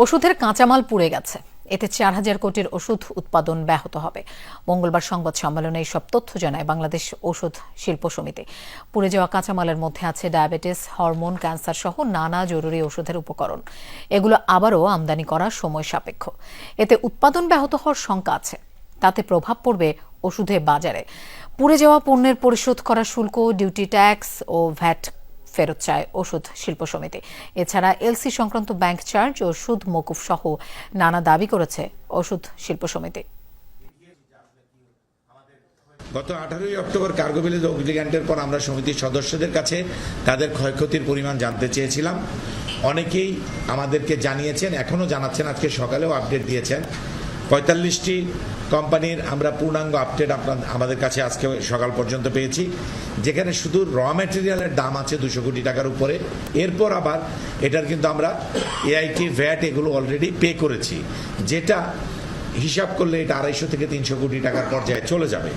ওষুধের কাঁচামাল পুড়ে গেছে, এতে ৪,০০০ কোটির ওষুধ উৎপাদন ব্যাহত হবে। মঙ্গলবার সংবাদ সম্মেলনে এইসব তথ্য জানায় বাংলাদেশ ঔষধ শিল্প সমিতি। পুড়ে যাওয়া কাঁচামালের মধ্যে আছে ডায়াবেটিস, হরমোন, ক্যান্সার সহ নানা জরুরি ওষুধের উপকরণ। এগুলো আবারও আমদানি করা সময় সাপেক্ষ। এতে উৎপাদন ব্যাহত হওয়ার শঙ্কা আছে। তাতে প্রভাব পড়বে ওষুধের বাজারে। পুড়ে যাওয়া পণ্যের পরিশোধ করা শুল্ক, ডিউটি ট্যাক্স ও ভ্যাট ফেরত চায় ওষুধ শিল্প সমিতি। এছাড়া এলসি সংক্রান্ত ব্যাংক চার্জ ও সুদ মওকুফ সহ নানা দাবি করেছে ওষুধ শিল্প সমিতি। গত 18 অক্টোবর কার্গো ভিলেজ অগ্নিকাণ্ডের পর আমরা সমিতির সদস্যদের কাছে তাদের ক্ষয়ক্ষতির পরিমাণ জানতে চেয়েছিলাম। অনেকেই আমাদেরকে জানিয়েছেন, এখনও জানাচ্ছেন, আজকে সকালেও আপডেট দিয়েছেন। 45টি কোম্পানির আমরা পূর্ণাঙ্গ আপডেট আমাদের কাছে আজকে সকাল পর্যন্ত পেয়েছি, যেখানে শুধু র ম্যাটেরিয়ালের দাম আছে 200 কোটি টাকার উপরে। এরপর আবার এটার কিন্তু আমরা এআইটি, ভ্যাট এগুলো অলরেডি পে করেছি, যেটা হিসাব করলে এটা 250 থেকে 300 কোটি টাকার পর্যায়ে চলে যাবে।